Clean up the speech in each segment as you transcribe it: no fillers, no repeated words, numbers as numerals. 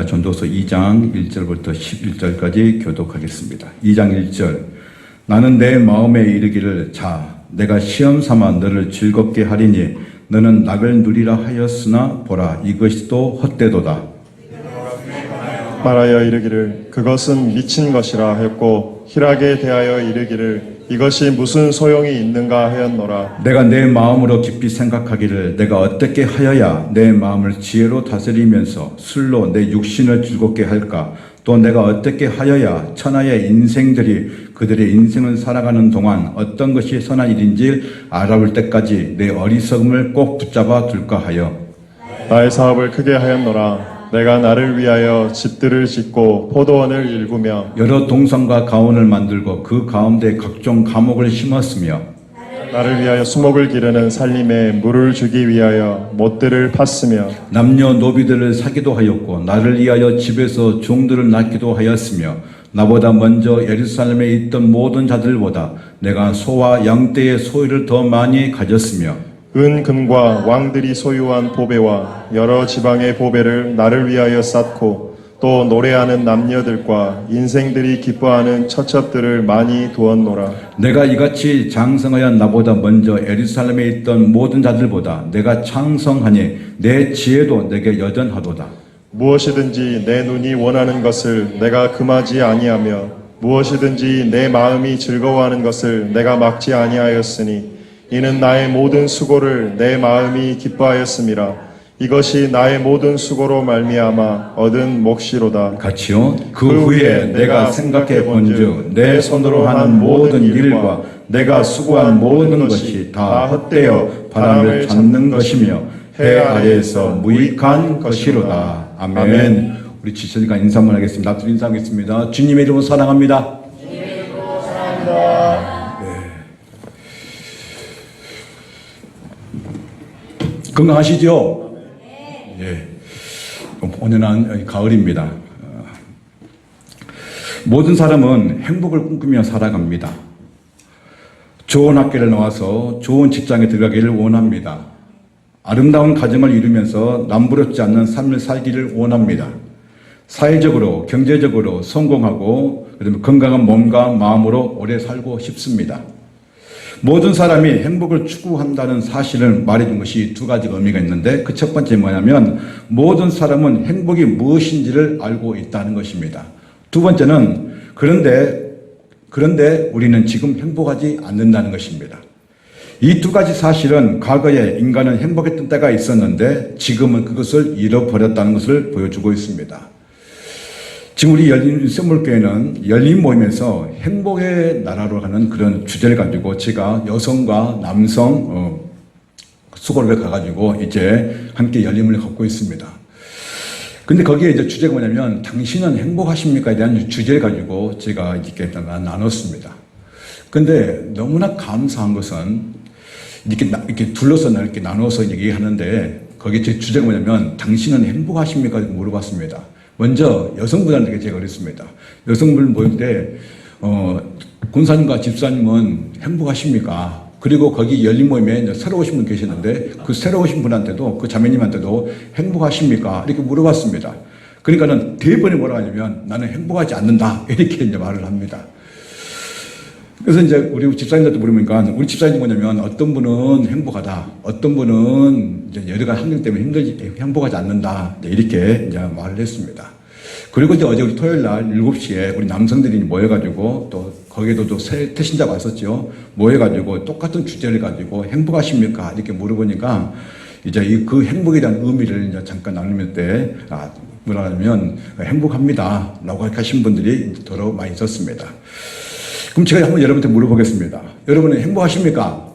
전도서 2장 1절부터 11절까지 교독하겠습니다. 2장 1절. 나는 내 마음에 이르기를 자 내가 시험 삼아 너를 즐겁게 하리니 너는 낙을 누리라 하였으나 보라 이것이 또 헛되도다. 말하여 이르기를 그것은 미친 것이라 하였고 희락에 대하여 이르기를 이것이 무슨 소용이 있는가 하였노라. 내가 내 마음으로 깊이 생각하기를 내가 어떻게 하여야 내 마음을 지혜로 다스리면서 술로 내 육신을 즐겁게 할까? 또 내가 어떻게 하여야 천하의 인생들이 그들의 인생을 살아가는 동안 어떤 것이 선한 일인지 알아볼 때까지 내 어리석음을 꼭 붙잡아 둘까 하여 나의 사업을 크게 하였노라. 내가 나를 위하여 집들을 짓고 포도원을 일구며 여러 동산과 가온을 만들고 그 가운데 각종 과목을 심었으며 나를 위하여 수목을 기르는 살림에 물을 주기 위하여 못들을 팠으며 남녀 노비들을 사기도 하였고 나를 위하여 집에서 종들을 낳기도 하였으며 나보다 먼저 예루살렘에 있던 모든 자들보다 내가 소와 양떼의 소유를 더 많이 가졌으며 은 금과 왕들이 소유한 보배와 여러 지방의 보배를 나를 위하여 쌓고 또 노래하는 남녀들과 인생들이 기뻐하는 처첩들을 많이 두었노라. 내가 이같이 장성하여 나보다 먼저 예루살렘에 있던 모든 자들보다 내가 창성하니 내 지혜도 내게 여전하도다. 무엇이든지 내 눈이 원하는 것을 내가 금하지 아니하며 무엇이든지 내 마음이 즐거워하는 것을 내가 막지 아니하였으니 이는 나의 모든 수고를 내 마음이 기뻐하였음이라. 이것이 나의 모든 수고로 말미암아 얻은 몫이로다. 같이요. 그 후에 내가 생각해 본즉 내 손으로 하는 모든 일과 내가 수고한 모든 것이 다 헛되어 바람을 잡는 것이며 해 아래에서 무익한 것이로다. 아멘. 우리 지체니까 인사 한번 하겠습니다. 앞으로 인사하겠습니다. 주님의 이름으로 사랑합니다. 주님의 이름으로 사랑합니다. 건강하시죠? 예. 온연한 가을입니다. 모든 사람은 행복을 꿈꾸며 살아갑니다. 좋은 학교를 나와서 좋은 직장에 들어가기를 원합니다. 아름다운 가정을 이루면서 남부럽지 않는 삶을 살기를 원합니다. 사회적으로, 경제적으로 성공하고 그다음에 건강한 몸과 마음으로 오래 살고 싶습니다. 모든 사람이 행복을 추구한다는 사실을 말해준 것이 두 가지 의미가 있는데 그 첫 번째 뭐냐면 모든 사람은 행복이 무엇인지를 알고 있다는 것입니다. 두 번째는 그런데 우리는 지금 행복하지 않는다는 것입니다. 이 두 가지 사실은 과거에 인간은 행복했던 때가 있었는데 지금은 그것을 잃어버렸다는 것을 보여주고 있습니다. 지금 우리 열린 선물교회는 열린 모임에서 행복의 나라로 가는 그런 주제를 가지고 제가 여성과 남성 수고를 가가지고 이제 함께 열림을 갖고 있습니다. 근데 거기에 이제 주제가 뭐냐면 당신은 행복하십니까에 대한 주제를 가지고 제가 이렇게 나눴습니다. 근데 너무나 감사한 것은 이렇게 둘러서 이렇게 나눠서 얘기하는데 거기에 제 주제가 뭐냐면 당신은 행복하십니까? 물어봤습니다. 먼저 여성분들에게 제가 그랬습니다. 여성분 모일 때 권사님과 집사님은 행복하십니까? 그리고 거기 열린 모임에 새로 오신 분 계시는데 그 새로 오신 분한테도 그 자매님한테도 행복하십니까? 이렇게 물어봤습니다. 그러니까는 대부분이 뭐라고 하냐면 나는 행복하지 않는다 이렇게 이제 말을 합니다. 그래서 이제 우리 집사님들도 물으니까 우리 집사님이 뭐냐면 어떤 분은 행복하다, 어떤 분은 이제 여러 가지 환경 때문에 행복하지 않는다 이렇게 이제 말을 했습니다. 그리고 이제 어제 우리 토요일 날 7시에 우리 남성들이 모여가지고 또 거기에도 또 태신자가 왔었죠. 모여가지고 똑같은 주제를 가지고 행복하십니까? 이렇게 물어보니까 이제 그 행복에 대한 의미를 이제 잠깐 나누면 때 뭐라 하냐면 행복합니다 라고 하신 분들이 더러 많이 있었습니다. 그럼 제가 한번 여러분한테 물어보겠습니다. 여러분은 행복하십니까?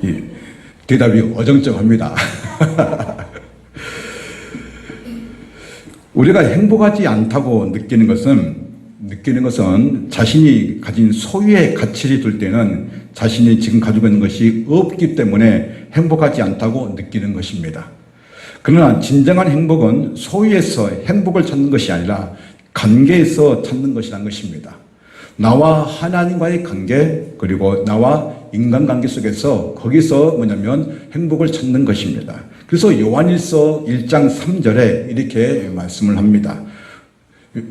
예, 대답이 어정쩡합니다. 우리가 행복하지 않다고 느끼는 것은 자신이 가진 소유의 가치를 둘 때는 자신이 지금 가지고 있는 것이 없기 때문에 행복하지 않다고 느끼는 것입니다. 그러나 진정한 행복은 소유에서 행복을 찾는 것이 아니라 관계에서 찾는 것이라는 것입니다. 나와 하나님과의 관계, 그리고 나와 인간관계 속에서 거기서 뭐냐면 행복을 찾는 것입니다. 그래서 요한일서 1장 3절에 이렇게 말씀을 합니다.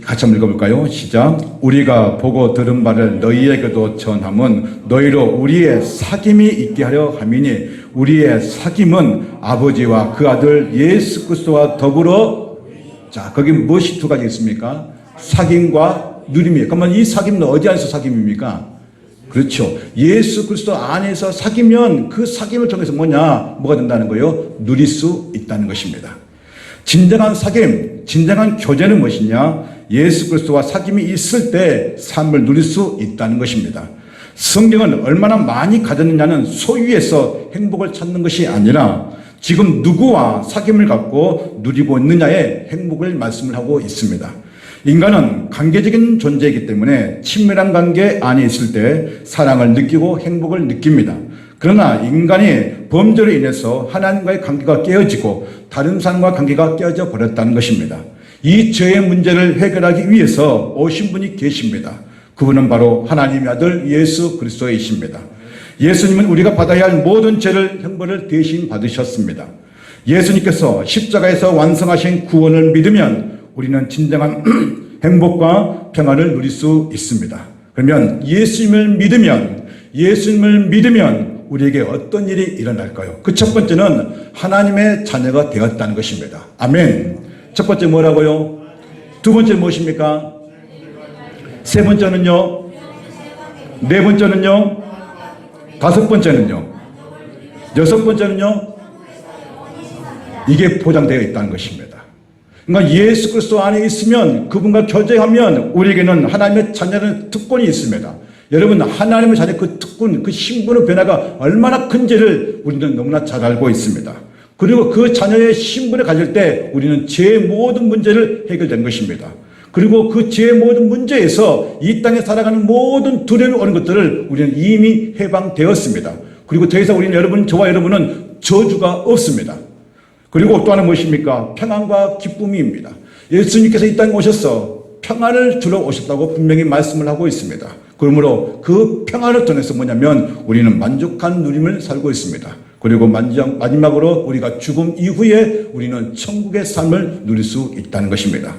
같이 한번 읽어볼까요? 시작. 우리가 보고 들은 바를 너희에게도 전함은 너희로 우리의 사귐이 있게 하려 함이니 우리의 사귐은 아버지와 그 아들 예수 그리스도와 더불어, 자, 거기 무엇이 두 가지 있습니까? 사귐과 누림이에요. 그러면 이 사귐은 어디 안에서 사귐입니까? 그렇죠. 예수 그리스도 안에서 사귀면 그 사귐을 통해서 뭐가 된다는 거예요? 누릴 수 있다는 것입니다. 진정한 사귐, 진정한 교제는 무엇이냐? 예수 그리스도와 사귐이 있을 때 삶을 누릴 수 있다는 것입니다. 성경은 얼마나 많이 가졌느냐는 소유에서 행복을 찾는 것이 아니라 지금 누구와 사귐을 갖고 누리고 있느냐의 행복을 말씀을 하고 있습니다. 인간은 관계적인 존재이기 때문에 친밀한 관계 안에 있을 때 사랑을 느끼고 행복을 느낍니다. 그러나 인간이 범죄로 인해서 하나님과의 관계가 깨어지고 다른 사람과 관계가 깨어져 버렸다는 것입니다. 이 죄의 문제를 해결하기 위해서 오신 분이 계십니다. 그분은 바로 하나님의 아들 예수 그리스도이십니다. 예수님은 우리가 받아야 할 모든 죄를 형벌을 대신 받으셨습니다. 예수님께서 십자가에서 완성하신 구원을 믿으면 우리는 진정한 행복과 평안을 누릴 수 있습니다. 그러면 예수님을 믿으면 우리에게 어떤 일이 일어날까요? 그 첫 번째는 하나님의 자녀가 되었다는 것입니다. 아멘. 첫 번째 뭐라고요? 두 번째 무엇입니까? 세 번째는요? 네 번째는요? 다섯 번째는요? 여섯 번째는요? 이게 보장되어 있다는 것입니다. 그러니까 예수 그리스도 안에 있으면 그분과 교제하면 우리에게는 하나님의 자녀라는 특권이 있습니다. 여러분, 하나님의 자녀 그 특권, 그 신분의 변화가 얼마나 큰지를 우리는 너무나 잘 알고 있습니다. 그리고 그 자녀의 신분을 가질 때 우리는 죄의 모든 문제를 해결된 것입니다. 그리고 그 죄의 모든 문제에서 이 땅에 살아가는 모든 두려움이 오는 것들을 우리는 이미 해방되었습니다. 그리고 더 이상 우리는 저와 여러분은 저주가 없습니다. 그리고 또 하나 무엇입니까? 평안과 기쁨입니다. 예수님께서 이 땅에 오셔서 평안을 주러 오셨다고 분명히 말씀을 하고 있습니다. 그러므로 그 평안을 통해서 뭐냐면 우리는 만족한 누림을 살고 있습니다. 그리고 마지막으로 우리가 죽음 이후에 우리는 천국의 삶을 누릴 수 있다는 것입니다.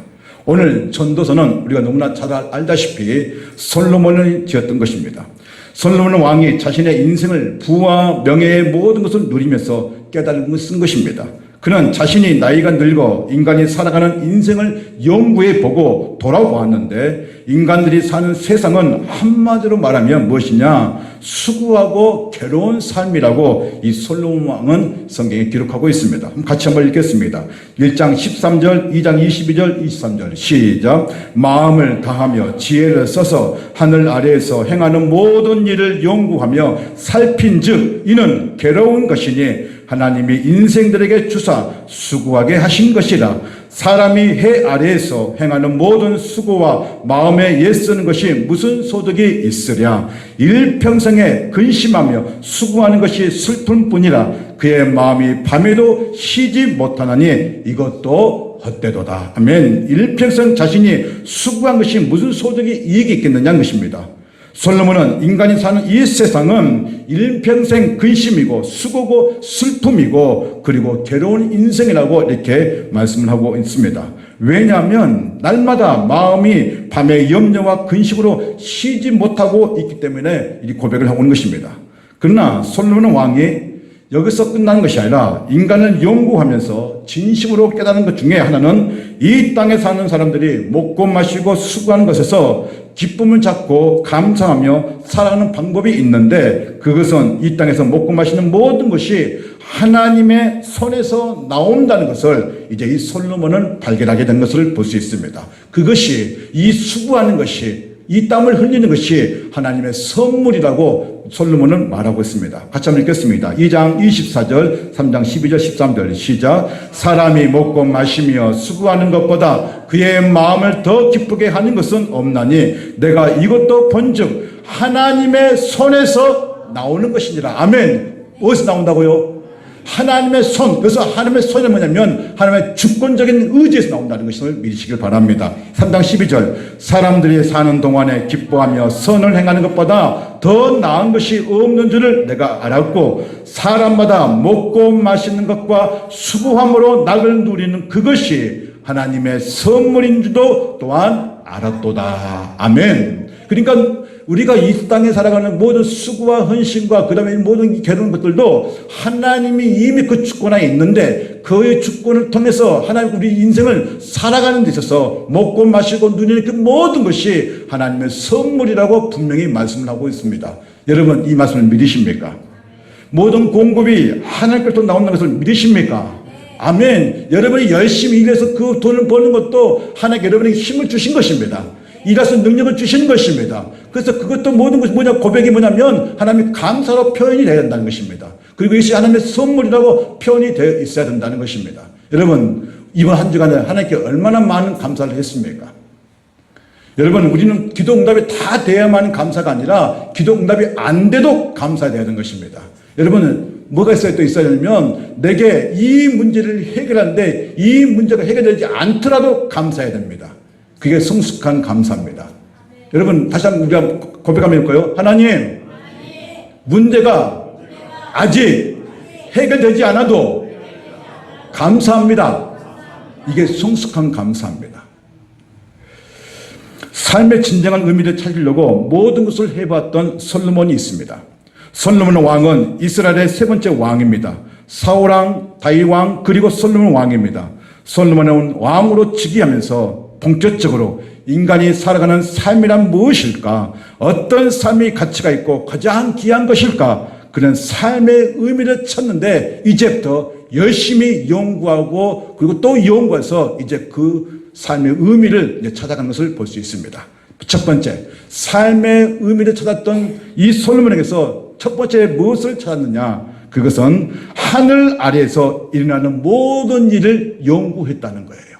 오늘 전도서는 우리가 너무나 잘 알다시피 솔로몬이 지었던 것입니다. 솔로몬 왕이 자신의 인생을 부와 명예의 모든 것을 누리면서 깨달음을 쓴 것입니다. 그는 자신이 나이가 늙어 인간이 살아가는 인생을 연구해 보고 돌아보았는데 인간들이 사는 세상은 한마디로 말하면 무엇이냐? 수고하고 괴로운 삶이라고 이 솔로몬 왕은 성경에 기록하고 있습니다. 같이 한번 읽겠습니다. 1장 13절, 2장 22절, 23절 시작. 마음을 다하며 지혜를 써서 하늘 아래에서 행하는 모든 일을 연구하며 살핀즉 이는 괴로운 것이니 하나님이 인생들에게 주사 수고하게 하신 것이라. 사람이 해 아래에서 행하는 모든 수고와 마음에 애쓰는 것이 무슨 소득이 있으랴. 일평생에 근심하며 수고하는 것이 슬픔뿐이라. 그의 마음이 밤에도 쉬지 못하나니 이것도 헛되도다. 아멘. 일평생 자신이 수고한 것이 무슨 소득이 이익이 있겠느냐는 것입니다. 솔로몬은 인간이 사는 이 세상은 일평생 근심이고 수고고 슬픔이고 그리고 괴로운 인생이라고 이렇게 말씀을 하고 있습니다. 왜냐하면 날마다 마음이 밤의 염려와 근심으로 쉬지 못하고 있기 때문에 이 고백을 하고 있는 것입니다. 그러나 솔로몬 왕이 여기서 끝나는 것이 아니라 인간을 연구하면서 진심으로 깨달은 것 중에 하나는 이 땅에 사는 사람들이 먹고 마시고 수고하는 것에서 기쁨을 찾고 감사하며 살아가는 방법이 있는데 그것은 이 땅에서 먹고 마시는 모든 것이 하나님의 손에서 나온다는 것을 이제 이 솔로몬은 발견하게 된 것을 볼 수 있습니다. 그것이 이 수고하는 것이 이 땀을 흘리는 것이 하나님의 선물이라고 솔로몬은 말하고 있습니다. 같이 한번 읽겠습니다. 2장 24절, 3장 12절, 13절 시작. 사람이 먹고 마시며 수고하는 것보다 그의 마음을 더 기쁘게 하는 것은 없나니 내가 이것도 본즉 하나님의 손에서 나오는 것이니라. 아멘. 어디서 나온다고요? 하나님의 손, 그래서 하나님의 손이 뭐냐면 하나님의 주권적인 의지에서 나온다는 것을 믿으시길 바랍니다. 3장 12절 사람들이 사는 동안에 기뻐하며 선을 행하는 것보다 더 나은 것이 없는 줄을 내가 알았고 사람마다 먹고 마시는 것과 수고함으로 낙을 누리는 그것이 하나님의 선물인 줄도 또한 알았도다. 아멘. 그러니까 우리가 이 땅에 살아가는 모든 수고와 헌신과 그 다음에 모든 괴로운 것들도 하나님이 이미 그 주권 안에 있는데 그의 주권을 통해서 하나님 우리 인생을 살아가는 데 있어서 먹고 마시고 누리는 그 모든 것이 하나님의 선물이라고 분명히 말씀을 하고 있습니다. 여러분 이 말씀을 믿으십니까? 모든 공급이 하나님께로부터 나온다는 것을 믿으십니까? 아멘. 여러분이 열심히 일해서 그 돈을 버는 것도 하나님께 여러분에게 힘을 주신 것입니다. 일할 수 있는 능력을 주신 것입니다. 그래서 그것도 모든 것이 고백이 뭐냐면 하나님의 감사로 표현이 되어야 된다는 것입니다. 그리고 이것이 하나님의 선물이라고 표현이 되어 있어야 된다는 것입니다. 여러분 이번 한 주간에 하나님께 얼마나 많은 감사를 했습니까? 여러분 우리는 기도 응답이 다 돼야만 감사가 아니라 기도 응답이 안 돼도 감사해야 되는 것입니다. 여러분은 뭐가 있어야 되냐면 내게 이 문제를 해결하는데 이 문제가 해결되지 않더라도 감사해야 됩니다. 그게 성숙한 감사입니다. 여러분 다시 한번 우리가 고백 한번 해볼까요? 하나님 문제가 아직 해결되지 않아도 감사합니다. 이게 성숙한 감사입니다. 삶의 진정한 의미를 찾으려고 모든 것을 해봤던 솔로몬이 있습니다. 솔로몬 왕은 이스라엘의 세 번째 왕입니다. 사울왕, 다윗왕 그리고 솔로몬 왕입니다. 솔로몬은 왕으로 즉위하면서 본격적으로 인간이 살아가는 삶이란 무엇일까? 어떤 삶이 가치가 있고 가장 귀한 것일까? 그런 삶의 의미를 찾는데 이제부터 열심히 연구하고 그리고 또 연구해서 이제 그 삶의 의미를 이제 찾아가는 것을 볼 수 있습니다. 첫 번째, 삶의 의미를 찾았던 이 솔로몬에게서 첫 번째 무엇을 찾았느냐? 그것은 하늘 아래에서 일어나는 모든 일을 연구했다는 거예요.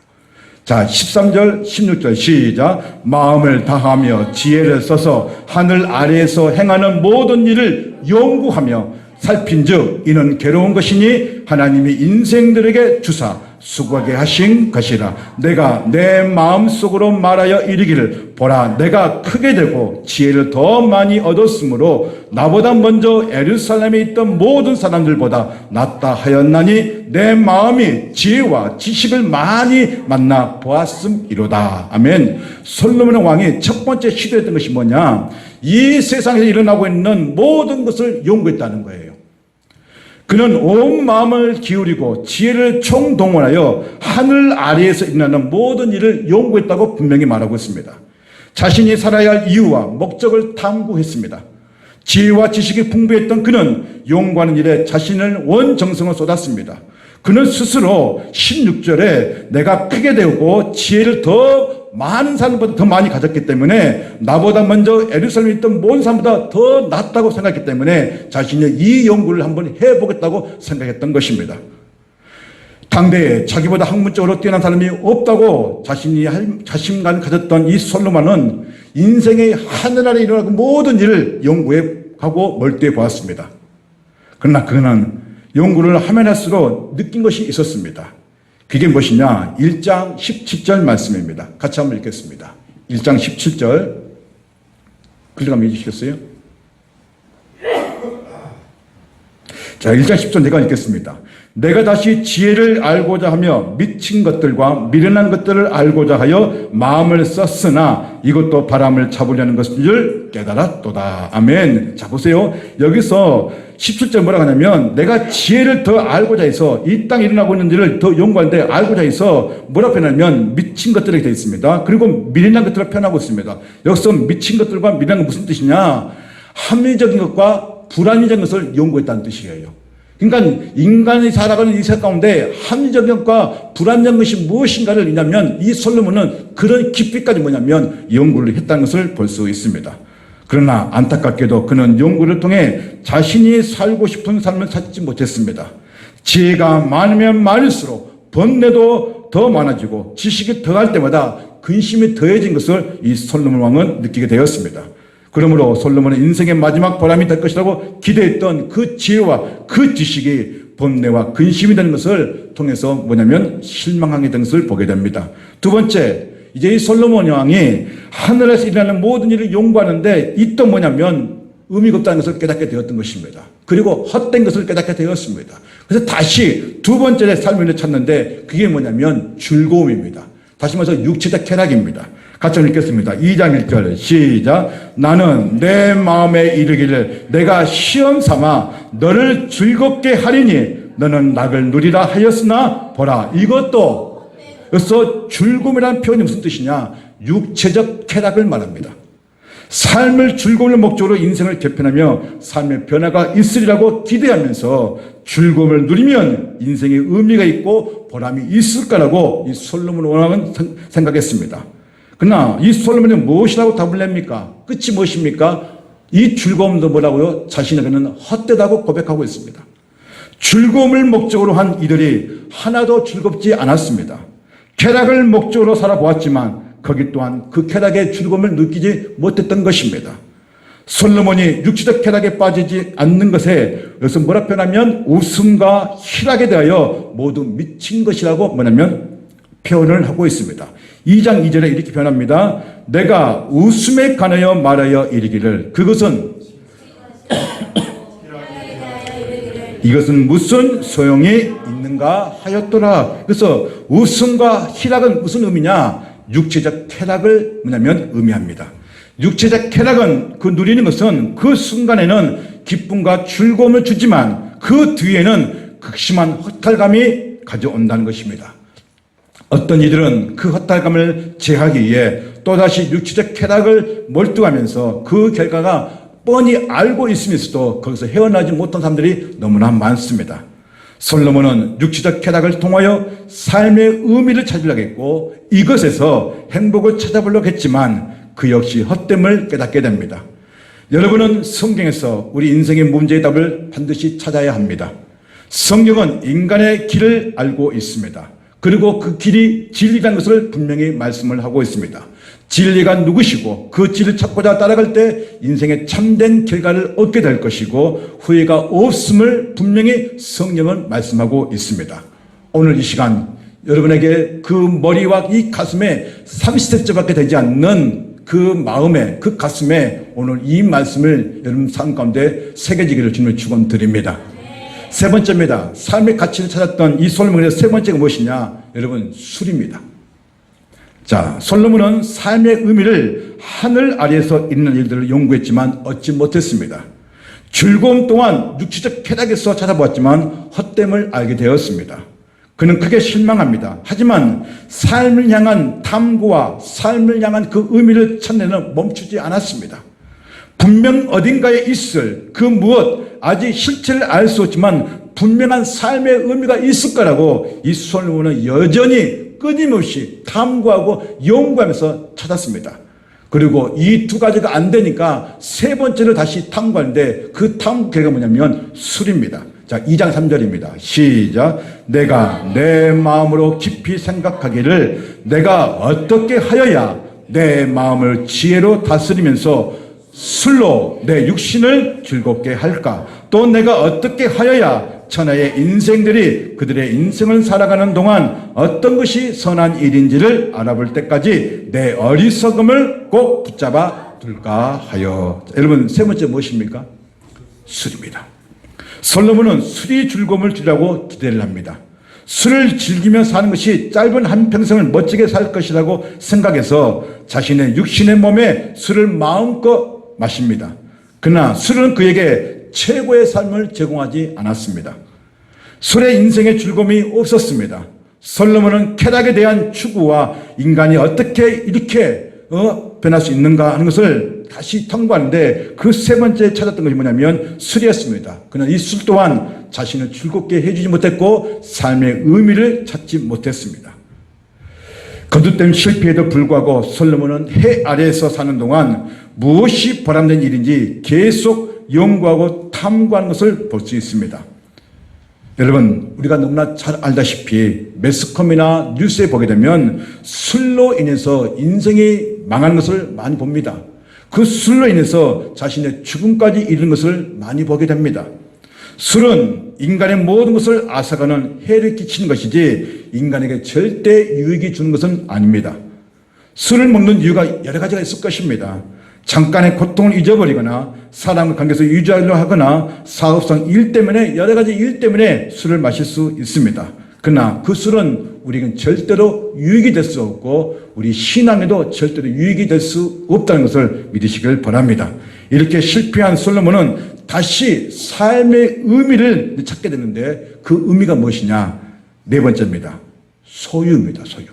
자, 13절, 16절 시작. 마음을 다하며 지혜를 써서 하늘 아래에서 행하는 모든 일을 연구하며 살핀즉 이는 괴로운 것이니 하나님이 인생들에게 주사 수고하게 하신 것이라. 내가 내 마음속으로 말하여 이르기를 보라 내가 크게 되고 지혜를 더 많이 얻었으므로 나보다 먼저 예루살렘에 있던 모든 사람들보다 낫다 하였나니 내 마음이 지혜와 지식을 많이 만나 보았음이로다. 아멘. 솔로몬 왕이 첫 번째 시도했던 것이 뭐냐? 이 세상에서 일어나고 있는 모든 것을 연구했다는 거예요. 그는 온 마음을 기울이고 지혜를 총동원하여 하늘 아래에서 일어나는 모든 일을 연구했다고 분명히 말하고 있습니다. 자신이 살아야 할 이유와 목적을 탐구했습니다. 지혜와 지식이 풍부했던 그는 연구하는 일에 자신을 온 정성을 쏟았습니다. 그는 스스로 16절에 내가 크게 되고 지혜를 더 많은 사람보다 더 많이 가졌기 때문에 나보다 먼저 예루살렘에 있던 모든 사람보다 더 낫다고 생각했기 때문에 자신이 이 연구를 한번 해보겠다고 생각했던 것입니다. 당대에 자기보다 학문적으로 뛰어난 사람이 없다고 자신이 자신감을 가졌던 이 솔로몬은 인생의 하늘 아래 일어나는 모든 일을 연구하고 몰두해 보았습니다. 그러나 그는 연구를 하면 할수록 느낀 것이 있었습니다. 그게 무엇이냐? 1장 17절 말씀입니다. 같이 한번 읽겠습니다. 1장 17절 글리가면 해주시겠어요? 자, 1장 10절 내가 읽겠습니다. 내가 다시 지혜를 알고자 하며 미친 것들과 미련한 것들을 알고자 하여 마음을 썼으나 이것도 바람을 잡으려는 것인 줄 깨달았도다. 아멘. 자, 보세요. 여기서 17절 뭐라고 하냐면 내가 지혜를 더 알고자 해서 이 땅에 일어나고 있는 일을 더 연구하는데 알고자 해서 뭐라고 표현하면 미친 것들이 되어 있습니다. 그리고 미련한 것들을 표현하고 있습니다. 여기서 미친 것들과 미련한 건 무슨 뜻이냐? 합리적인 것과 불합리적인 것을 연구했다는 뜻이에요. 그러니까 인간이 살아가는 이 세상 가운데 합리적인 것과 불합리적인 것이 무엇인가를 읽냐면 이 솔로몬은 그런 깊이까지 뭐냐면 연구를 했다는 것을 볼 수 있습니다. 그러나 안타깝게도 그는 연구를 통해 자신이 살고 싶은 삶을 찾지 못했습니다. 지혜가 많으면 많을수록 번뇌도 더 많아지고 지식이 더할 때마다 근심이 더해진 것을 이 솔로몬 왕은 느끼게 되었습니다. 그러므로 솔로몬은 인생의 마지막 보람이 될 것이라고 기대했던 그 지혜와 그 지식이 번뇌와 근심이 되는 것을 통해서 뭐냐면 실망하게 되는 것을 보게 됩니다. 두 번째, 이제 이 솔로몬 왕이 하늘에서 일어나는 모든 일을 용구하는데 이 또 뭐냐면 의미가 없다는 것을 깨닫게 되었던 것입니다. 그리고 헛된 것을 깨닫게 되었습니다. 그래서 다시 두 번째 삶을 찾는데 그게 뭐냐면 즐거움입니다. 다시 말해서 육체적 쾌락입니다. 같이 읽겠습니다. 2장 1절 시작. 나는 내 마음에 이르기를 내가 시험 삼아 너를 즐겁게 하리니 너는 낙을 누리라 하였으나 보라. 이것도 그래서 즐거움이라는 표현이 무슨 뜻이냐? 육체적 쾌락을 말합니다. 삶을 즐거움을 목적으로 인생을 개편하며 삶의 변화가 있으리라고 기대하면서 즐거움을 누리면 인생의 의미가 있고 보람이 있을 거라고 이 솔로몬 왕은 생각했습니다. 그러나 이 솔로몬이 무엇이라고 답을 냅니까? 끝이 무엇입니까? 이 즐거움도 뭐라고요? 자신에게는 헛되다고 고백하고 있습니다. 즐거움을 목적으로 한 이들이 하나도 즐겁지 않았습니다. 쾌락을 목적으로 살아보았지만 거기 또한 그 쾌락의 즐거움을 느끼지 못했던 것입니다. 솔로몬이 육체적 쾌락에 빠지지 않는 것에 여기서 뭐라 표현하면 웃음과 희락에 대하여 모두 미친 것이라고 뭐냐면 표현을 하고 있습니다. 2장 2절에 이렇게 표현합니다. 내가 웃음에 관하여 말하여 이르기를 그것은 이것은 무슨 소용이 있는가 하였더라. 그래서 웃음과 희락은 무슨 의미냐? 육체적 쾌락을 뭐냐면 의미합니다. 육체적 쾌락은 그 누리는 것은 그 순간에는 기쁨과 즐거움을 주지만 그 뒤에는 극심한 허탈감이 가져온다는 것입니다. 어떤 이들은 그 허탈감을 제하기 위해 또다시 육체적 쾌락을 몰두하면서 그 결과가 뻔히 알고 있으면서도 거기서 헤어나지 못한 사람들이 너무나 많습니다. 솔로몬은 육체적 쾌락을 통하여 삶의 의미를 찾으려고 했고 이것에서 행복을 찾아보려고 했지만 그 역시 헛됨을 깨닫게 됩니다. 여러분은 성경에서 우리 인생의 문제의 답을 반드시 찾아야 합니다. 성경은 인간의 길을 알고 있습니다. 그리고 그 길이 진리라는 것을 분명히 말씀을 하고 있습니다. 진리가 누구시고 그 진리를 찾고자 따라갈 때 인생의 참된 결과를 얻게 될 것이고 후회가 없음을 분명히 성경은 말씀하고 있습니다. 오늘 이 시간 여러분에게 그 머리와 이 가슴에 30cm밖에 되지 않는 그 마음에 그 가슴에 오늘 이 말씀을 여러분 삶 가운데 새겨지기를 주님을 축원드립니다. 세 번째입니다. 삶의 가치를 찾았던 이 솔로몬의 세 번째가 무엇이냐? 여러분 술입니다. 자, 솔로몬은 삶의 의미를 하늘 아래에서 있는 일들을 연구했지만 얻지 못했습니다. 즐거움 또한 육체적 쾌락에서 찾아보았지만 헛됨을 알게 되었습니다. 그는 크게 실망합니다. 하지만 삶을 향한 탐구와 삶을 향한 그 의미를 찾는 멈추지 않았습니다. 분명 어딘가에 있을 그 무엇 아직 실체를 알 수 없지만 분명한 삶의 의미가 있을 거라고 이 솔로몬은 여전히 끊임없이 탐구하고 연구하면서 찾았습니다. 그리고 이 두 가지가 안 되니까 세 번째를 다시 탐구하는데 그 탐구 결과가 뭐냐면 술입니다. 자, 2장 3절입니다. 시작. 내가 내 마음으로 깊이 생각하기를 내가 어떻게 하여야 내 마음을 지혜로 다스리면서 술로 내 육신을 즐겁게 할까? 또 내가 어떻게 하여야 천하의 인생들이 그들의 인생을 살아가는 동안 어떤 것이 선한 일인지를 알아볼 때까지 내 어리석음을 꼭 붙잡아 둘까 하여. 여러분, 세 번째 무엇입니까? 술입니다. 솔로몬은 술이 즐거움을 주라고 기대를 합니다. 술을 즐기며 사는 것이 짧은 한평생을 멋지게 살 것이라고 생각해서 자신의 육신의 몸에 술을 마음껏 마십니다. 그러나 술은 그에게 최고의 삶을 제공하지 않았습니다. 술의 인생의 즐거움이 없었습니다. 솔로몬은 쾌락에 대한 추구와 인간이 어떻게 이렇게 변할 수 있는가 하는 것을 다시 탐구하는데 그 세 번째 찾았던 것이 뭐냐면 술이었습니다. 그러나 이 술 또한 자신을 즐겁게 해주지 못했고 삶의 의미를 찾지 못했습니다. 거듭된 실패에도 불구하고 솔로몬은 해 아래에서 사는 동안 무엇이 보람된 일인지 계속 연구하고 탐구하는 것을 볼 수 있습니다. 여러분, 우리가 너무나 잘 알다시피 매스컴이나 뉴스에 보게 되면 술로 인해서 인생이 망하는 것을 많이 봅니다. 그 술로 인해서 자신의 죽음까지 이르는 것을 많이 보게 됩니다. 술은 인간의 모든 것을 앗아가는 해를 끼치는 것이지 인간에게 절대 유익이 주는 것은 아닙니다. 술을 먹는 이유가 여러 가지가 있을 것입니다. 잠깐의 고통을 잊어버리거나 사람과 관계에서 유지하려 하거나 사업상 일 때문에 여러 가지 일 때문에 술을 마실 수 있습니다. 그러나 그 술은 우리에겐 절대로 유익이 될 수 없고 우리 신앙에도 절대로 유익이 될 수 없다는 것을 믿으시길 바랍니다. 이렇게 실패한 솔로몬은 다시 삶의 의미를 찾게 되는데 그 의미가 무엇이냐? 네 번째입니다. 소유입니다. 소유.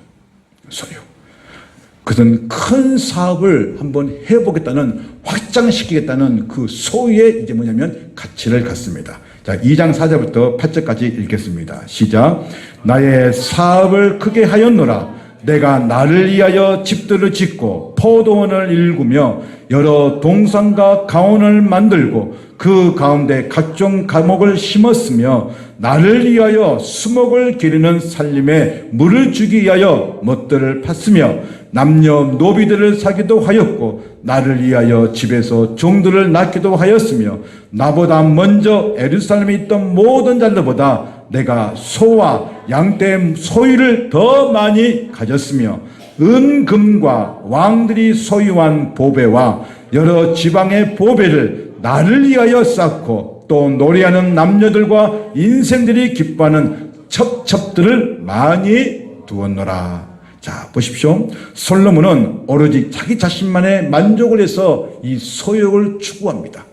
그것은 큰 사업을 한번 해보겠다는, 확장시키겠다는 그 소유의 이제 뭐냐면 가치를 갖습니다. 자, 2장 4절부터 8절까지 읽겠습니다. 시작. 나의 사업을 크게 하였노라. 내가 나를 위하여 집들을 짓고 포도원을 일구며 여러 동산과 가온을 만들고 그 가운데 각종 과목을 심었으며 나를 위하여 수목을 기르는 살림에 물을 주기 위하여 뭣들을 팠으며 남녀 노비들을 사기도 하였고 나를 위하여 집에서 종들을 낳기도 하였으며 나보다 먼저 예루살렘에 있던 모든 자들보다 내가 소와 양떼의 소유를 더 많이 가졌으며 은금과 왕들이 소유한 보배와 여러 지방의 보배를 나를 위하여 쌓고 또 노래하는 남녀들과 인생들이 기뻐하는 첩첩들을 많이 두었노라. 자, 보십시오. 솔로몬은 오로지 자기 자신만의 만족을 해서 이 소욕을 추구합니다.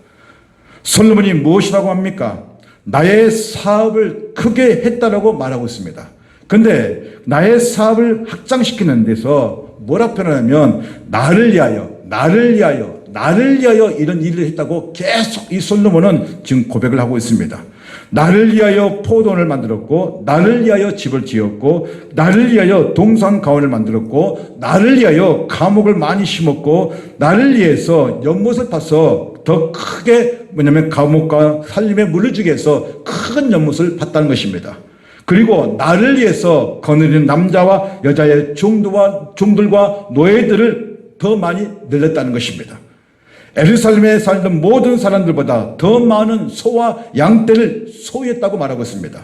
솔로몬이 무엇이라고 합니까? 나의 사업을 크게 했다라고 말하고 있습니다. 근데 나의 사업을 확장시키는 데서 뭐라 표현하냐면 나를 위하여 이런 일을 했다고 계속 이 솔로몬은 지금 고백을 하고 있습니다. 나를 위하여 포도원을 만들었고 나를 위하여 집을 지었고 나를 위하여 동산 가온을 만들었고 나를 위하여 감옥을 많이 심었고 나를 위해서 연못을 파서 더 크게 뭐냐면 감옥과 살림에 물을 주기 위해서 큰 연못을 팠다는 것입니다. 그리고 나를 위해서 거느리는 남자와 여자의 종들과 노예들을 더 많이 늘렸다는 것입니다. 예루살렘에 살던 모든 사람들보다 더 많은 소와 양떼를 소유했다고 말하고 있습니다.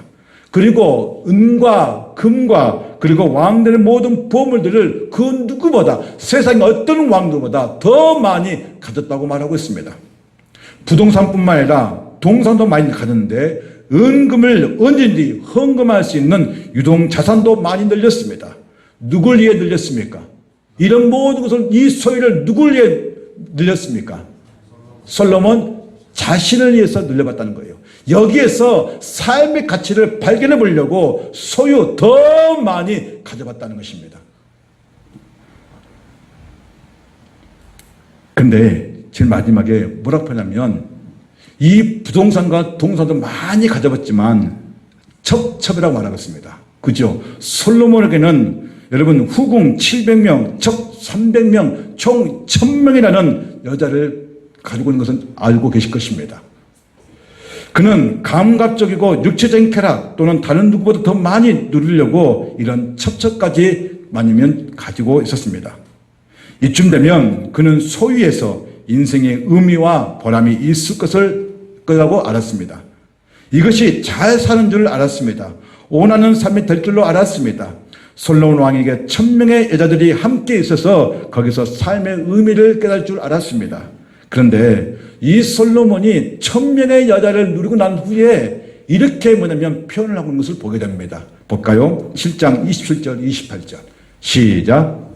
그리고 은과 금과 그리고 왕들의 모든 보물들을 그 누구보다 세상의 어떤 왕들보다 더 많이 가졌다고 말하고 있습니다. 부동산뿐만 아니라 동산도 많이 가졌는데 은금을 언제든지 헌금할 수 있는 유동자산도 많이 늘렸습니다. 누굴 위해 늘렸습니까? 이런 모든 것을 이 소유를 누굴 위해 늘렸습니까? 솔로몬 자신을 위해서 늘려봤다는 거예요. 여기에서 삶의 가치를 발견해 보려고 소유 더 많이 가져봤다는 것입니다. 근데 제일 마지막에 뭐라고 표현하면 이 부동산과 동산도 많이 가져봤지만 첩첩이라고 말하고 있습니다. 그죠? 솔로몬에게는 여러분 후궁 700명, 척 300명, 총 1000명이라는 여자를 가지고 있는 것은 알고 계실 것입니다. 그는 감각적이고 육체적인 쾌락 또는 다른 누구보다 더 많이 누리려고 이런 첩첩까지 많으면 가지고 있었습니다. 이쯤 되면 그는 소유에서 인생의 의미와 보람이 있을 거라고 알았습니다. 이것이 잘 사는 줄 알았습니다. 원하는 삶이 될 줄로 알았습니다. 솔로몬 왕에게 1000명의 여자들이 함께 있어서 거기서 삶의 의미를 깨달을 줄 알았습니다. 그런데 이 솔로몬이 1000명의 여자를 누리고 난 후에 이렇게 뭐냐면 표현을 하고 있는 것을 보게 됩니다. 볼까요? 7장 27절 28절 시작.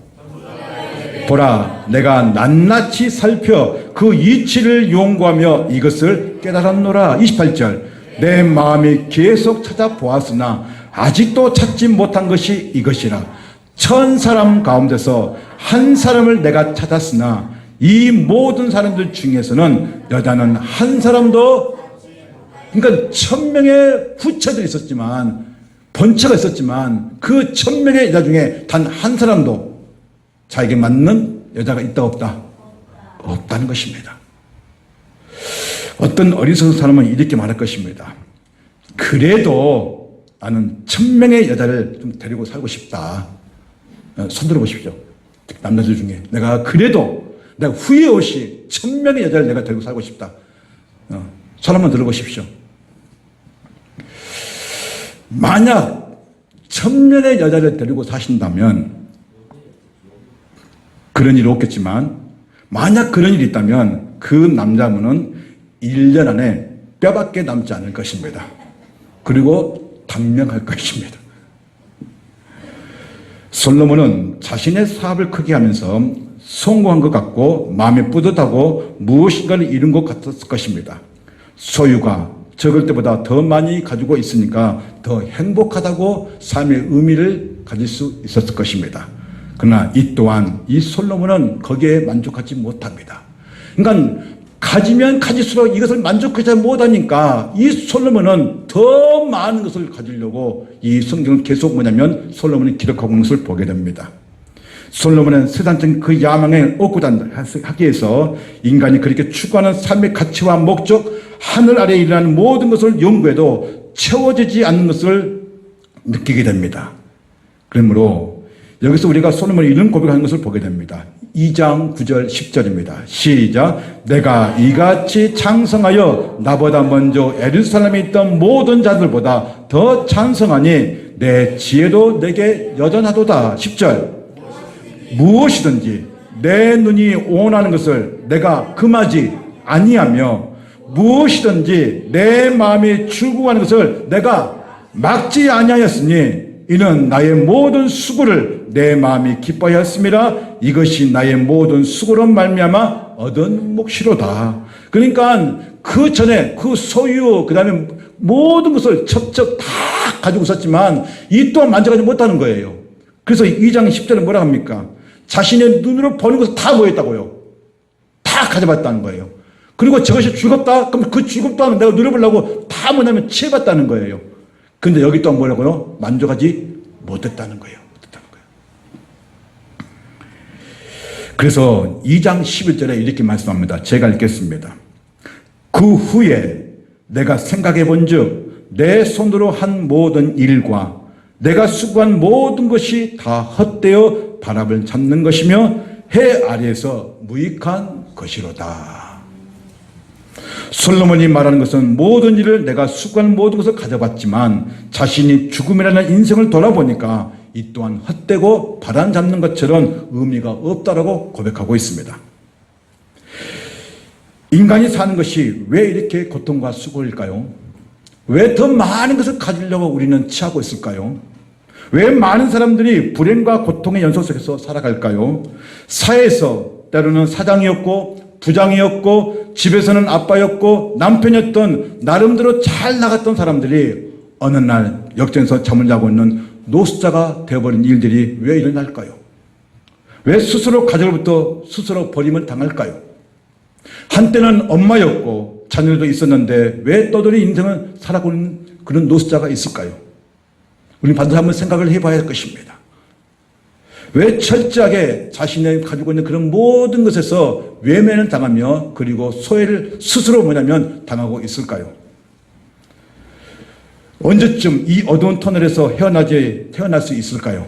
보라, 내가 낱낱이 살펴 그 이치를 연구하며 이것을 깨달았노라. 28절 내 마음이 계속 찾아보았으나 아직도 찾지 못한 것이 이것이라. 1000사람 가운데서 한 사람을 내가 찾았으나 이 모든 사람들 중에서는 여자는 한 사람도, 그러니까 1000명의 후처들이 있었지만 번처가 있었지만 그 1000명의 여자 중에 단 한 사람도 자에게 맞는 여자가 있다 없다? 없다는 것입니다. 어떤 어리석은 사람은 이렇게 말할 것입니다. 그래도 나는 1000명의 여자를 좀 데리고 살고 싶다. 손들어 보십시오. 남자들 중에 내가 그래도 내가 후회 없이 1000명의 여자를 내가 데리고 살고 싶다. 손 한번 들어보십시오. 만약 천명의 여자를 데리고 사신다면 그런 일이 없겠지만 만약 그런 일이 있다면 그 남자분은 1년 안에 뼈밖에 남지 않을 것입니다. 그리고 단명할 것입니다. 솔로몬은 자신의 사업을 크게 하면서 성공한 것 같고 마음이 뿌듯하고 무엇인가를 이룬 것 같았을 것입니다. 소유가 적을 때보다 더 많이 가지고 있으니까 더 행복하다고 삶의 의미를 가질 수 있었을 것입니다. 그러나 이 또한 이 솔로몬은 거기에 만족하지 못합니다. 그러니까 가지면 가질수록 이것을 만족하지 못하니까 이 솔로몬은 더 많은 것을 가지려고 이 성경은 계속 뭐냐면 솔로몬이 기록하고 있는 것을 보게 됩니다. 솔로몬은 세상적인 그 야망에 얻고자 하기 위해서 인간이 그렇게 추구하는 삶의 가치와 목적, 하늘 아래에 일어나는 모든 것을 연구해도 채워지지 않는 것을 느끼게 됩니다. 그러므로 여기서 우리가 솔로몬이 이런 고백하는 것을 보게 됩니다. 2장 9절 10절입니다. 시작. 내가 이같이 창성하여 나보다 먼저 예루살렘에 있던 모든 자들보다 더 찬성하니 내 지혜도 내게 여전하도다. 10절. 무엇이든지 내 눈이 원하는 것을 내가 금하지 아니하며 무엇이든지 내 마음이 추구하는 것을 내가 막지 아니하였으니 이는 나의 모든 수고를 내 마음이 기뻐하였습니다. 이것이 나의 모든 수고로 말미암아 얻은 몫이로다. 그러니까 그 전에 그 소유 그 다음에 모든 것을 첩첩 다 가지고 있었지만 이 또한 만족하지 못하는 거예요. 그래서 2장 10절에 뭐라 합니까? 자신의 눈으로 보는 것을 다 뭐했다고요? 다 가져봤다는 거예요. 그리고 저것이 즐겁다? 그럼 그 즐겁다는 내가 누려보려고 다 뭐냐면 취해봤다는 거예요. 근데 여기 또한 뭐라고요? 만족하지 못했다는 거예요. 그래서 2장 11절에 이렇게 말씀합니다. 제가 읽겠습니다. 그 후에 내가 생각해 본 즉 내 손으로 한 모든 일과 내가 수고한 모든 것이 다 헛되어 바람을 잡는 것이며 해 아래에서 무익한 것이로다. 솔로몬이 말하는 것은 모든 일을 내가 수고한 모든 것을 가져봤지만 자신이 죽음이라는 인생을 돌아보니까 이 또한 헛되고 바람 잡는 것처럼 의미가 없다라고 고백하고 있습니다. 인간이 사는 것이 왜 이렇게 고통과 수고일까요? 왜 더 많은 것을 가지려고 우리는 취하고 있을까요? 왜 많은 사람들이 불행과 고통의 연속 속에서 살아갈까요? 사회에서 때로는 사장이었고 부장이었고 집에서는 아빠였고 남편이었던 나름대로 잘 나갔던 사람들이 어느 날 역전에서 잠을 자고 있는 노숙자가 되어버린 일들이 왜 일어날까요? 왜 스스로 가족으로부터 스스로 버림을 당할까요? 한때는 엄마였고 자녀도 있었는데 왜 떠돌이 인생을 살아가고 있는 그런 노숙자가 있을까요? 우리는 반드시 한번 생각을 해봐야 할 것입니다. 왜 철저하게 자신이 가지고 있는 그런 모든 것에서 외면을 당하며 그리고 소외를 스스로 뭐냐면 당하고 있을까요? 언제쯤 이 어두운 터널에서 헤어날 수 있을까요?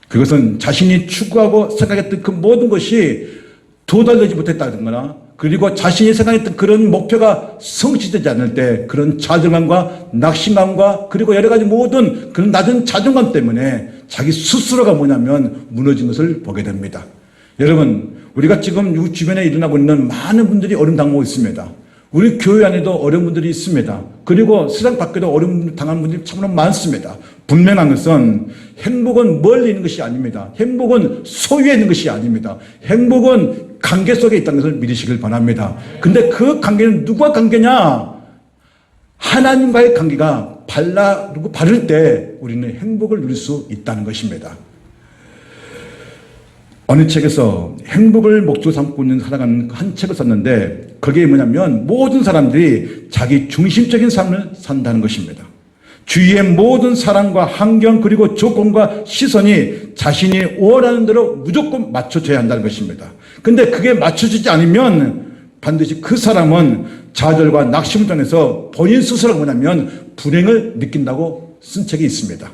그것은 자신이 추구하고 생각했던 그 모든 것이 도달되지 못했다거나 그리고 자신이 생각했던 그런 목표가 성취되지 않을 때 그런 좌절감과 낙심감과 그리고 여러 가지 모든 그런 낮은 자존감 때문에 자기 스스로가 뭐냐면 무너진 것을 보게 됩니다. 여러분, 우리가 지금 주변에 일어나고 있는 많은 분들이 어려움 당하고 있습니다. 우리 교회 안에도 어려운 분들이 있습니다. 그리고 세상 밖에도 어려움 당하는 분들이 참으로 많습니다. 분명한 것은 행복은 멀리 있는 것이 아닙니다. 행복은 소유에 있는 것이 아닙니다. 행복은 관계 속에 있다는 것을 믿으시길 바랍니다. 근데 그 관계는 누구와 관계냐? 하나님과의 관계가 바를 때 우리는 행복을 누릴 수 있다는 것입니다. 어느 책에서 행복을 목적으로 삼고 있는 살아가는 한 책을 썼는데 그게 뭐냐면 모든 사람들이 자기 중심적인 삶을 산다는 것입니다. 주위의 모든 사랑과 환경 그리고 조건과 시선이 자신이 원하는 대로 무조건 맞춰줘야 한다는 것입니다. 근데 그게 맞춰지지 않으면 반드시 그 사람은 좌절과 낙심을 통해서 본인 스스로가 뭐냐면 불행을 느낀다고 쓴 책이 있습니다.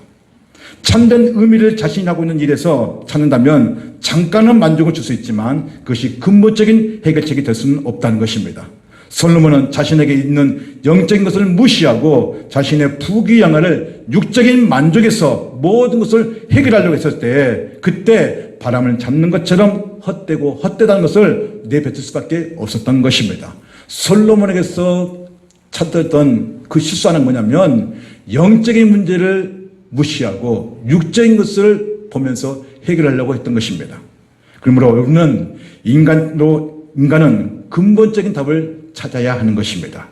참된 의미를 자신이 하고 있는 일에서 찾는다면 잠깐은 만족을 줄 수 있지만 그것이 근본적인 해결책이 될 수는 없다는 것입니다. 솔로몬은 자신에게 있는 영적인 것을 무시하고 자신의 부귀영화를 육적인 만족에서 모든 것을 해결하려고 했을 때 그때 바람을 잡는 것처럼 헛되고 헛되다는 것을 내뱉을 수밖에 없었던 것입니다. 솔로몬에게서 찾았던 그 실수하는 뭐냐면 영적인 문제를 무시하고 육적인 것을 보면서 해결하려고 했던 것입니다. 그러므로 우리는 인간은 근본적인 답을 찾아야 하는 것입니다.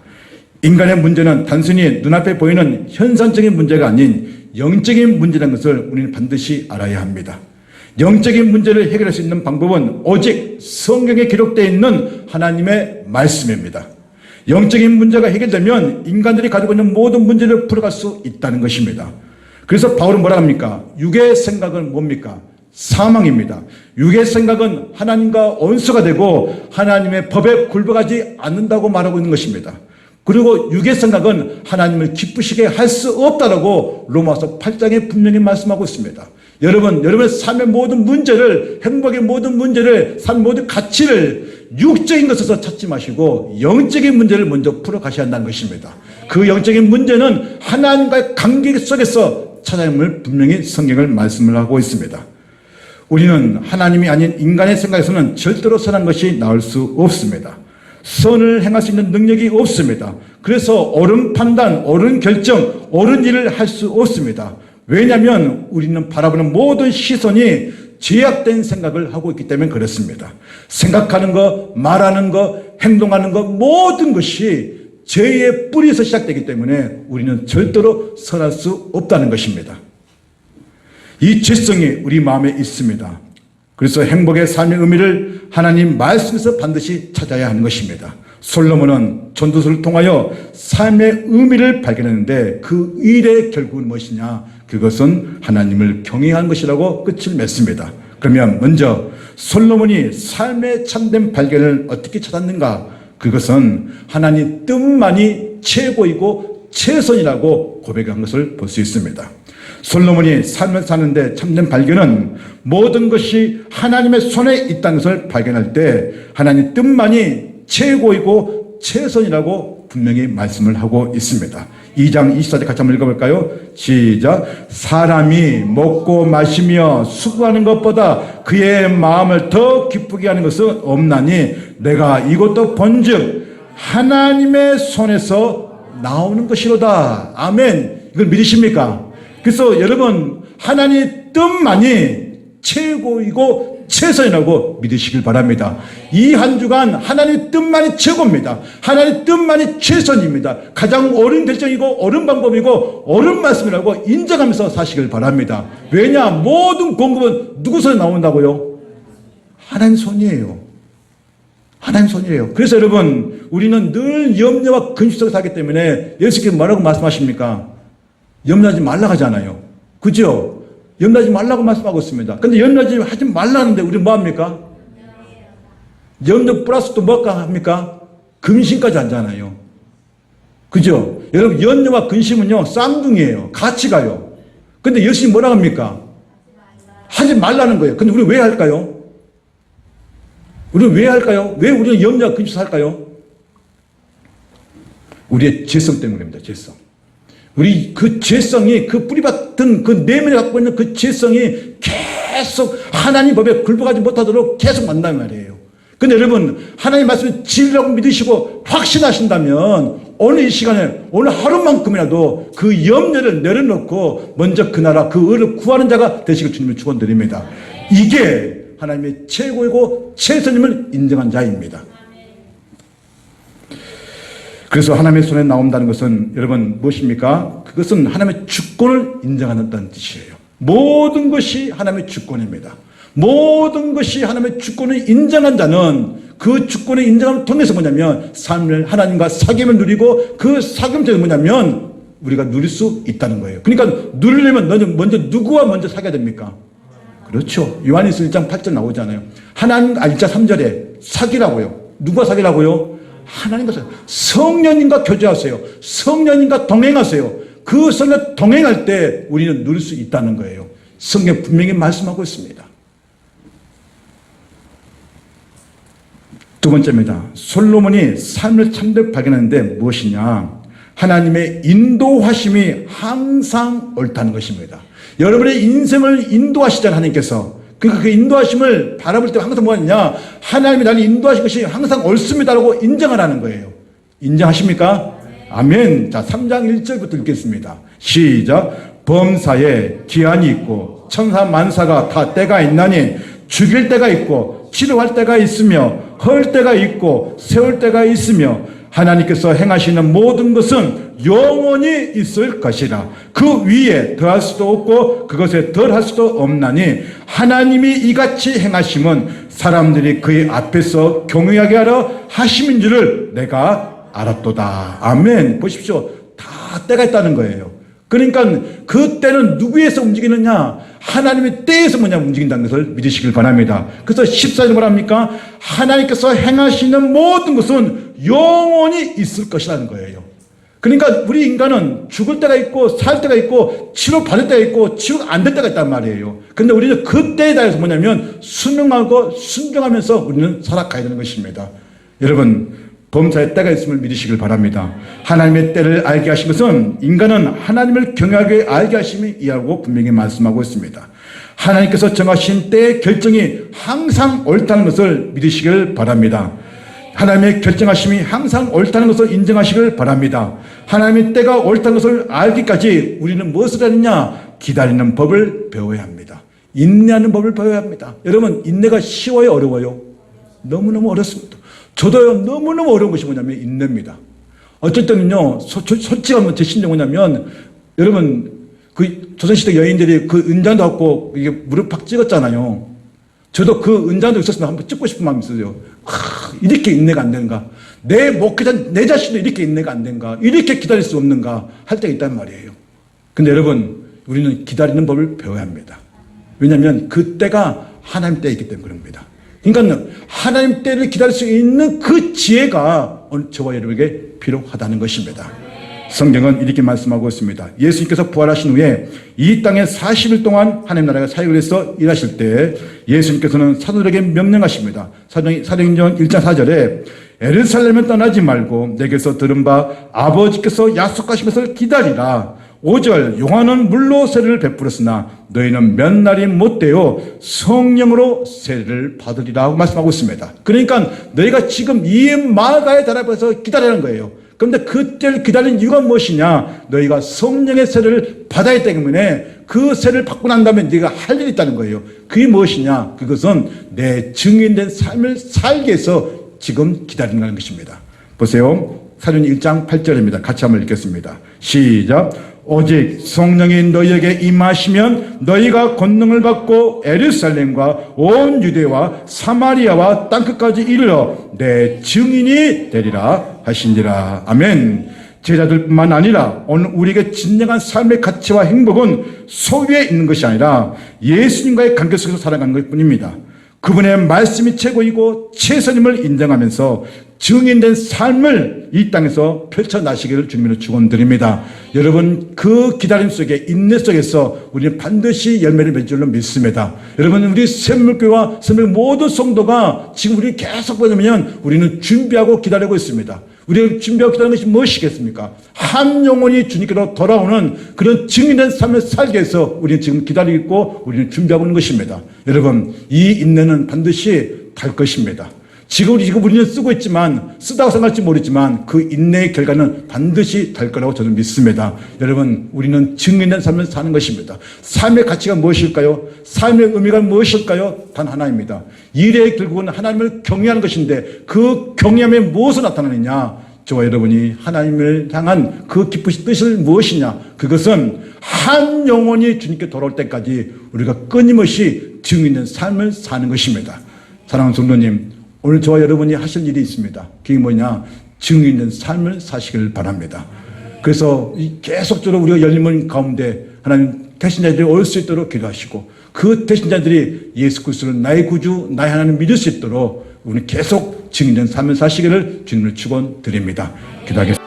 인간의 문제는 단순히 눈앞에 보이는 현상적인 문제가 아닌 영적인 문제라는 것을 우리는 반드시 알아야 합니다. 영적인 문제를 해결할 수 있는 방법은 오직 성경에 기록되어 있는 하나님의 말씀입니다. 영적인 문제가 해결되면 인간들이 가지고 있는 모든 문제를 풀어갈 수 있다는 것입니다. 그래서 바울은 뭐라 합니까? 육의 생각은 뭡니까? 사망입니다. 육의 생각은 하나님과 원수가 되고 하나님의 법에 굴복하지 않는다고 말하고 있는 것입니다. 그리고 육의 생각은 하나님을 기쁘시게 할 수 없다라고 로마서 8장에 분명히 말씀하고 있습니다. 여러분의 삶의 모든 문제를, 행복의 모든 문제를, 삶의 모든 가치를 육적인 것에서 찾지 마시고 영적인 문제를 먼저 풀어가셔야 한다는 것입니다. 그 영적인 문제는 하나님과의 관계 속에서 찾아야 함을 분명히 성경을 말씀을 하고 있습니다. 우리는 하나님이 아닌 인간의 생각에서는 절대로 선한 것이 나올 수 없습니다. 선을 행할 수 있는 능력이 없습니다. 그래서 옳은 판단, 옳은 결정, 옳은 일을 할 수 없습니다. 왜냐하면 우리는 바라보는 모든 시선이 제약된 생각을 하고 있기 때문에 그렇습니다. 생각하는 것, 말하는 것, 행동하는 것 모든 것이 죄의 뿌리에서 시작되기 때문에 우리는 절대로 선할 수 없다는 것입니다. 이 죄성이 우리 마음에 있습니다. 그래서 행복의 삶의 의미를 하나님 말씀에서 반드시 찾아야 하는 것입니다. 솔로몬은 전도서를 통하여 삶의 의미를 발견했는데 그 일의 결국은 무엇이냐? 그것은 하나님을 경외한 것이라고 끝을 맺습니다. 그러면 먼저 솔로몬이 삶의 참된 발견을 어떻게 찾았는가? 그것은 하나님 뜻만이 최고이고 최선이라고 고백한 것을 볼 수 있습니다. 솔로몬이 삶을 사는데 참된 발견은 모든 것이 하나님의 손에 있다는 것을 발견할 때 하나님 뜻만이 최고이고 최선이라고 분명히 말씀을 하고 있습니다. 2장 24절 같이 한번 읽어볼까요? 시작. 사람이 먹고 마시며 수고하는 것보다 그의 마음을 더 기쁘게 하는 것은 없나니 내가 이것도 본즉 하나님의 손에서 나오는 것이로다. 아멘. 이걸 믿으십니까? 그래서 여러분 하나님의 뜻만이 최고이고 최선이라고 믿으시길 바랍니다. 이 한 주간 하나님의 뜻만이 최고입니다. 하나님의 뜻만이 최선입니다. 가장 옳은 결정이고 옳은 방법이고 옳은 말씀이라고 인정하면서 사시길 바랍니다. 왜냐? 모든 공급은 누구 손에 나온다고요? 하나님 손이에요. 하나님 손이에요. 그래서 여러분 우리는 늘 염려와 근심 속에 살기 때문에 예수께서 뭐라고 말씀하십니까? 염려하지 말라고 하잖아요. 그죠? 염려하지 말라고 말씀하고 있습니다. 근데 염려하지 하지 말라는데 우리 뭐 합니까? 염려 플러스 또 뭐가 합니까? 근심까지 하잖아요. 그죠? 여러분 염려와 근심은요 쌍둥이에요. 같이 가요. 근데 예수님 뭐라고 합니까? 하지 말라는 거예요. 근데 우리 왜 할까요? 우리 왜 할까요? 왜 우리는 염려와 근심 할까요? 우리의 죄성 때문입니다. 죄성. 우리 그 죄성이 그 뿌리밭은 그 내면에 갖고 있는 그 죄성이 계속 하나님 법에 굴복하지 못하도록 계속 만난단 말이에요. 근데 여러분 하나님 말씀을 진리라고 믿으시고 확신하신다면 오늘 이 시간에 오늘 하루만큼이라도 그 염려를 내려놓고 먼저 그 나라 그 의를 구하는 자가 되시길 주님을 축원드립니다. 이게 하나님의 최고이고 최선임을 인정한 자입니다. 그래서 하나님의 손에 나온다는 것은 여러분 무엇입니까? 그것은 하나님의 주권을 인정한다는 뜻이에요. 모든 것이 하나님의 주권입니다. 모든 것이 하나님의 주권을 인정한 자는 그 주권을 인정함을 통해서 뭐냐면 삶을 하나님과 사귐을 누리고 그 사귐 뭐냐면 우리가 누릴 수 있다는 거예요. 그러니까 누리려면 먼저 누구와 먼저 사귀어야 됩니까? 그렇죠. 요한일서 1장 8절 나오잖아요. 하나님 1장 3절에 사귀라고요. 누구와 사귀라고요? 하나님과 성령님과 교제하세요. 성령님과 동행하세요. 그 성령 동행할 때 우리는 누릴 수 있다는 거예요. 성경 분명히 말씀하고 있습니다. 두 번째입니다. 솔로몬이 삶을 참되게 발견하는데 무엇이냐? 하나님의 인도하심이 항상 옳다는 것입니다. 여러분의 인생을 인도하시잖아요, 하나님께서. 그 인도하심을 바라볼 때 항상 뭐냐? 하나님이 나를 인도하신 것이 항상 옳습니다라고 인정하라는 거예요. 인정하십니까? 아멘. 자, 3장 1절부터 읽겠습니다. 시작. 범사에 기한이 있고 천사 만사가 다 때가 있나니 죽일 때가 있고 치료할 때가 있으며 헐 때가 있고 세울 때가 있으며 하나님께서 행하시는 모든 것은 영원히 있을 것이라. 그 위에 더할 수도 없고 그것에 덜할 수도 없나니 하나님이 이같이 행하심은 사람들이 그의 앞에서 경외하게 하려 하심인 줄을 내가 알았도다. 아멘. 보십시오. 다 때가 있다는 거예요. 그러니까 그 때는 누구에서 움직이느냐? 하나님의 때에서 움직인다는 것을 믿으시길 바랍니다. 그래서 14절 뭐랍니까? 하나님께서 행하시는 모든 것은 영원히 있을 것이라는 거예요. 그러니까 우리 인간은 죽을 때가 있고 살 때가 있고 치료받을 때가 있고 치료가 안 될 때가 있단 말이에요. 그런데 우리는 그 때에 대해서 뭐냐면 순응하고 순종하면서 우리는 살아가야 되는 것입니다. 여러분, 범사의 때가 있음을 믿으시길 바랍니다. 하나님의 때를 알게 하신 것은 인간은 하나님을 경외하게 알게 하심이 이하고 분명히 말씀하고 있습니다. 하나님께서 정하신 때의 결정이 항상 옳다는 것을 믿으시길 바랍니다. 하나님의 결정하심이 항상 옳다는 것을 인정하시길 바랍니다. 하나님의 때가 옳다는 것을 알기까지 우리는 무엇을 하느냐? 기다리는 법을 배워야 합니다. 인내하는 법을 배워야 합니다. 여러분, 인내가 쉬워요, 어려워요? 너무너무 어렵습니다. 저도요, 너무너무 어려운 것이 뭐냐면 인내입니다. 어쩔 때는요, 솔직하면 제 심정이 뭐냐면, 여러분, 그 조선시대 여인들이 그 은장도 갖고 이게 무릎 팍 찍었잖아요. 저도 그 은장도 있었으면 한번 찍고 싶은 마음이 있어요. 이렇게 인내가 안 되는가? 내 목회자, 내 자신도 이렇게 인내가 안 되는가? 이렇게 기다릴 수 없는가? 할 때가 있단 말이에요. 근데 여러분, 우리는 기다리는 법을 배워야 합니다. 왜냐하면 그 때가 하나님 때이기 때문에 그럽니다. 그러니까 하나님 때를 기다릴 수 있는 그 지혜가 오늘 저와 여러분에게 필요하다는 것입니다. 성경은 이렇게 말씀하고 있습니다. 예수님께서 부활하신 후에 이 땅에 40일 동안 하나님 나라가 사역을 해서 일하실 때 예수님께서는 사도들에게 명령하십니다. 사도행전 1장 4절에 예루살렘을 떠나지 말고 내게서 들은 바 아버지께서 약속하신 것을 기다리라. 5절 요한은 물로 세례를 베풀었으나 너희는 몇 날이 못되어 성령으로 세례를 받으리라 하고 말씀하고 있습니다. 그러니까 너희가 지금 이 마가의 대답에서 기다리는 거예요. 그런데 그때를 기다린 이유가 무엇이냐? 너희가 성령의 세례를 받아야 하기 때문에 그 세례를 받고 난 다음에 네가 할 일이 있다는 거예요. 그게 무엇이냐? 그것은 내 증인된 삶을 살기 위해서 지금 기다린다는 것입니다. 보세요. 사도행전 1장 8절입니다. 같이 한번 읽겠습니다. 시작. 오직 성령이 너희에게 임하시면 너희가 권능을 받고 예루살렘과 온 유대와 사마리아와 땅끝까지 이르러 내 증인이 되리라 하신지라. 아멘. 제자들뿐만 아니라 오늘 우리에게 진정한 삶의 가치와 행복은 소유에 있는 것이 아니라 예수님과의 관계 속에서 살아가는 것뿐입니다. 그분의 말씀이 최고이고 최선임을 인정하면서 증인된 삶을 이 땅에서 펼쳐나시기를 주님으로 축원드립니다. 여러분, 그 기다림 속에 인내 속에서 우리는 반드시 열매를 맺을 줄로 믿습니다. 여러분, 우리 샘물교회와 샘물 모든 성도가 지금 우리 계속 보자면 우리는 준비하고 기다리고 있습니다. 우리가 준비하고 기다리는 것이 무엇이겠습니까? 한 영혼이 주님께로 돌아오는 그런 증인된 삶을 살기 위해서 우리는 지금 기다리고 있고 우리는 준비하고 있는 것입니다. 여러분, 이 인내는 반드시 달 것입니다. 지금 우리는 쓰고 있지만, 쓰다고 생각할지 모르지만 그 인내의 결과는 반드시 달 거라고 저는 믿습니다. 여러분, 우리는 증인된 삶을 사는 것입니다. 삶의 가치가 무엇일까요? 삶의 의미가 무엇일까요? 단 하나입니다. 일의 결국은 하나님을 경외하는 것인데 그 경외함에 무엇을 나타나느냐? 저와 여러분이 하나님을 향한 그 기쁘신 뜻을 무엇이냐? 그것은 한 영혼이 주님께 돌아올 때까지 우리가 끊임없이 증인된 삶을 사는 것입니다. 사랑하는 성도님, 오늘 저와 여러분이 하실 일이 있습니다. 그게 뭐냐? 증인된 삶을 사시길 바랍니다. 그래서 계속적으로 우리가 열린 가운데 하나님 대신자들이 올 수 있도록 기도하시고 그 대신자들이 예수 그리스도를 나의 구주, 나의 하나님 믿을 수 있도록 우리는 계속 증인된 삶을 사시기를 주님을 축원드립니다. 기도하겠습니다.